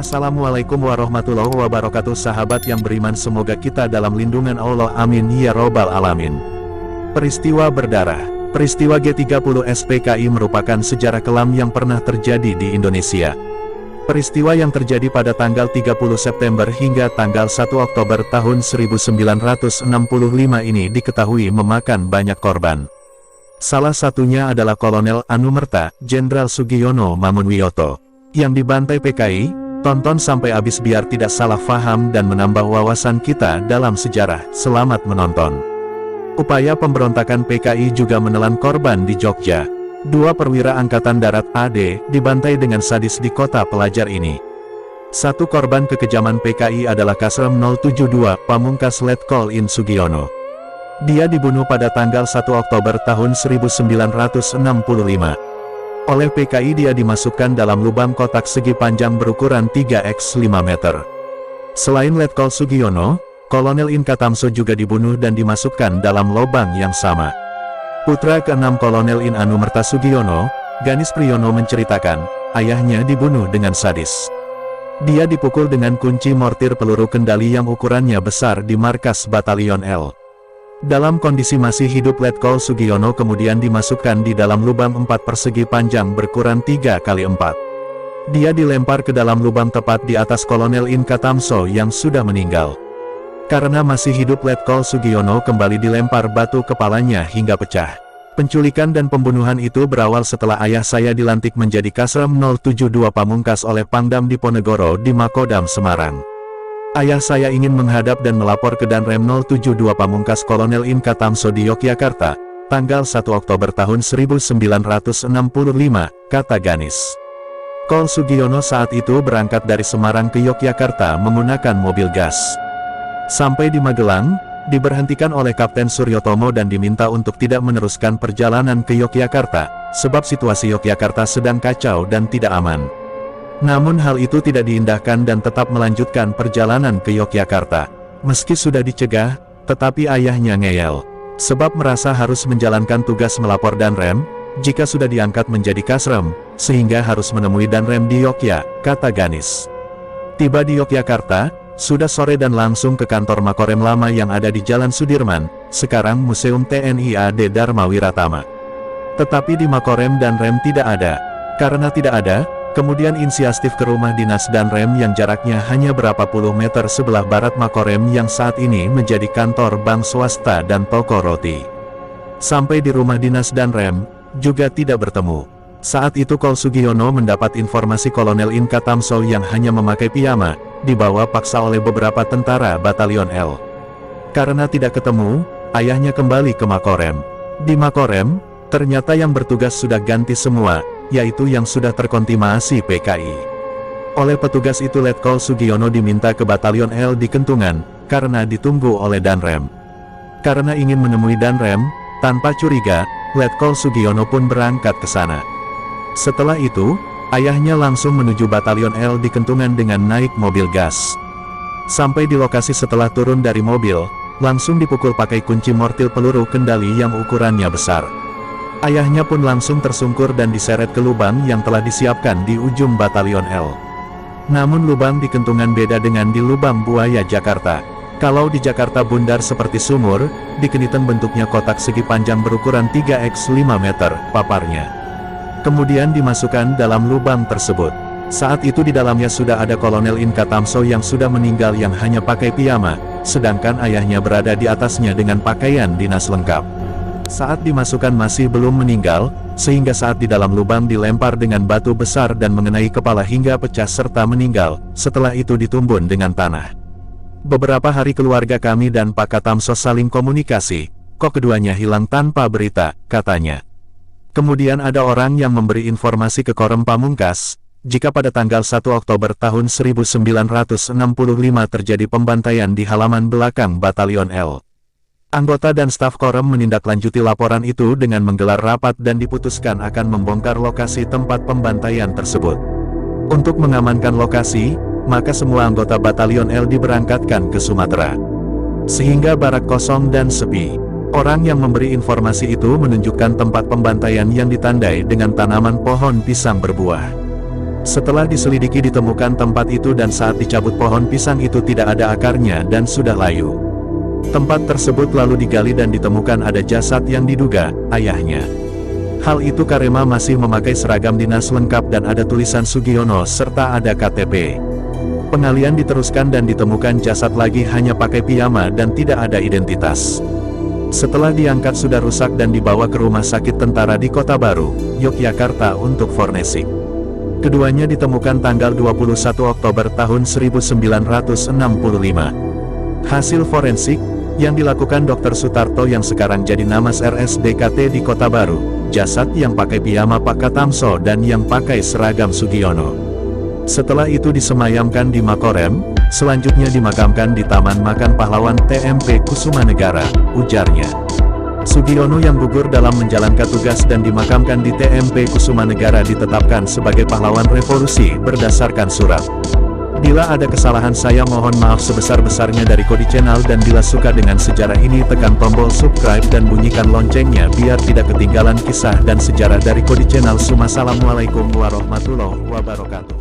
Assalamualaikum warahmatullahi wabarakatuh. Sahabat yang beriman, semoga kita dalam lindungan Allah, amin ya robbal alamin. Peristiwa berdarah. Peristiwa G30 SPKI merupakan sejarah kelam yang pernah terjadi di Indonesia. Peristiwa yang terjadi pada tanggal 30 September hingga tanggal 1 Oktober tahun 1965 ini diketahui memakan banyak korban. Salah satunya adalah Kolonel Anumerta, Jenderal Sugiono Mamunwiyoto, yang dibantai PKI. Tonton sampai habis biar tidak salah faham dan menambah wawasan kita dalam sejarah. Selamat menonton. Upaya pemberontakan PKI juga menelan korban di Jogja. Dua perwira Angkatan Darat AD dibantai dengan sadis di kota pelajar ini. Satu korban kekejaman PKI adalah Kasrem 072 Pamungkas Letkol In Sugiono. Dia dibunuh pada tanggal 1 Oktober tahun 1965. Oleh PKI dia dimasukkan dalam lubang kotak segi panjang berukuran 3x 5 meter. Selain Letkol Sugiono, Kolonel In Katamso juga dibunuh dan dimasukkan dalam lubang yang sama. Putra ke-6 Kolonel In Anumerta Sugiono, Ganis Priyono menceritakan, ayahnya dibunuh dengan sadis. Dia dipukul dengan kunci mortir peluru kendali yang ukurannya besar di markas Batalion L. Dalam kondisi masih hidup, Letkol Sugiono kemudian dimasukkan di dalam lubang 4 persegi panjang berukuran 3x4. Dia dilempar ke dalam lubang tepat di atas Kolonel In Katamso yang sudah meninggal. Karena masih hidup, Letkol Sugiono kembali dilempar batu kepalanya hingga pecah. Penculikan dan pembunuhan itu berawal setelah ayah saya dilantik menjadi Kasrem 072 Pamungkas oleh Pangdam Diponegoro di Makodam Semarang. Ayah saya ingin menghadap dan melapor ke Danrem 072 Pamungkas Kolonel In Katamso di Yogyakarta, tanggal 1 Oktober tahun 1965, kata Ganis. Kol Sugiono saat itu berangkat dari Semarang ke Yogyakarta menggunakan mobil gas. Sampai di Magelang, diberhentikan oleh Kapten Suryotomo dan diminta untuk tidak meneruskan perjalanan ke Yogyakarta, sebab situasi Yogyakarta sedang kacau dan tidak aman. Namun hal itu tidak diindahkan dan tetap melanjutkan perjalanan ke Yogyakarta. Meski sudah dicegah, tetapi ayahnya ngeyel. Sebab merasa harus menjalankan tugas melapor Danrem, jika sudah diangkat menjadi Kasrem, sehingga harus menemui Danrem di Yogyakarta, kata Ganis. Tiba di Yogyakarta, sudah sore dan langsung ke kantor Makorem lama yang ada di Jalan Sudirman, sekarang Museum TNI AD Dharma Wiratama. Tetapi di Makorem Danrem tidak ada. Karena tidak ada, kemudian inisiatif ke rumah dinas Danrem yang jaraknya hanya berapa puluh meter sebelah barat Makorem yang saat ini menjadi kantor bank swasta dan toko roti. Sampai di rumah dinas Danrem, juga tidak bertemu. Saat itu Kol Sugiono mendapat informasi Kolonel In Katamso yang hanya memakai piyama, dibawa paksa oleh beberapa tentara Batalion L. Karena tidak ketemu, ayahnya kembali ke Makorem. Di Makorem, ternyata yang bertugas sudah ganti semua, yaitu yang sudah terkonfirmasi PKI. Oleh petugas itu Letkol Sugiono diminta ke Batalion L di Kentungan, karena ditunggu oleh Danrem. Karena ingin menemui Danrem, tanpa curiga, Letkol Sugiono pun berangkat ke sana. Setelah itu, ayahnya langsung menuju Batalion L di Kentungan dengan naik mobil gas. Sampai di lokasi setelah turun dari mobil, langsung dipukul pakai kunci mortir peluru kendali yang ukurannya besar. Ayahnya pun langsung tersungkur dan diseret ke lubang yang telah disiapkan di ujung Batalion L. Namun lubang di Kentungan beda dengan di Lubang Buaya Jakarta. Kalau di Jakarta bundar seperti sumur, di Keniten bentuknya kotak segi panjang berukuran 3x 5 meter, paparnya. Kemudian dimasukkan dalam lubang tersebut. Saat itu di dalamnya sudah ada Kolonel In Katamso yang sudah meninggal yang hanya pakai piyama, sedangkan ayahnya berada di atasnya dengan pakaian dinas lengkap. Saat dimasukkan masih belum meninggal, sehingga saat di dalam lubang dilempar dengan batu besar dan mengenai kepala hingga pecah serta meninggal, setelah itu ditumbun dengan tanah. Beberapa hari keluarga kami dan Pak Katamso saling komunikasi, kok keduanya hilang tanpa berita, katanya. Kemudian ada orang yang memberi informasi ke Korem Pamungkas, jika pada tanggal 1 Oktober tahun 1965 terjadi pembantaian di halaman belakang Batalion L. Anggota dan staf Korem menindaklanjuti laporan itu dengan menggelar rapat dan diputuskan akan membongkar lokasi tempat pembantaian tersebut. Untuk mengamankan lokasi, maka semua anggota Batalion L diberangkatkan ke Sumatera. Sehingga barak kosong dan sepi. Orang yang memberi informasi itu menunjukkan tempat pembantaian yang ditandai dengan tanaman pohon pisang berbuah. Setelah diselidiki ditemukan tempat itu dan saat dicabut pohon pisang itu tidak ada akarnya dan sudah layu. Tempat tersebut lalu digali dan ditemukan ada jasad yang diduga ayahnya. Hal itu Karema masih memakai seragam dinas lengkap dan ada tulisan Sugiono serta ada KTP. Pengalian diteruskan dan ditemukan jasad lagi hanya pakai piyama dan tidak ada identitas. Setelah diangkat sudah rusak dan dibawa ke rumah sakit tentara di Kota Baru, Yogyakarta untuk forensik. Keduanya ditemukan tanggal 21 Oktober tahun 1965. Hasil forensik, yang dilakukan Dr. Sutarto yang sekarang jadi Namas RSDKT di Kota Baru, jasad yang pakai piyama Pak Katamso dan yang pakai seragam Sugiono. Setelah itu disemayamkan di Makorem, selanjutnya dimakamkan di Taman Makan Pahlawan TMP Kusumanegara, ujarnya. Sugiono yang gugur dalam menjalankan tugas dan dimakamkan di TMP Kusumanegara ditetapkan sebagai pahlawan revolusi berdasarkan surat. Bila ada kesalahan saya mohon maaf sebesar-besarnya dari Kodi Channel dan bila suka dengan sejarah ini tekan tombol subscribe dan bunyikan loncengnya biar tidak ketinggalan kisah dan sejarah dari Kodi Channel. Assalamualaikum warahmatullahi wabarakatuh.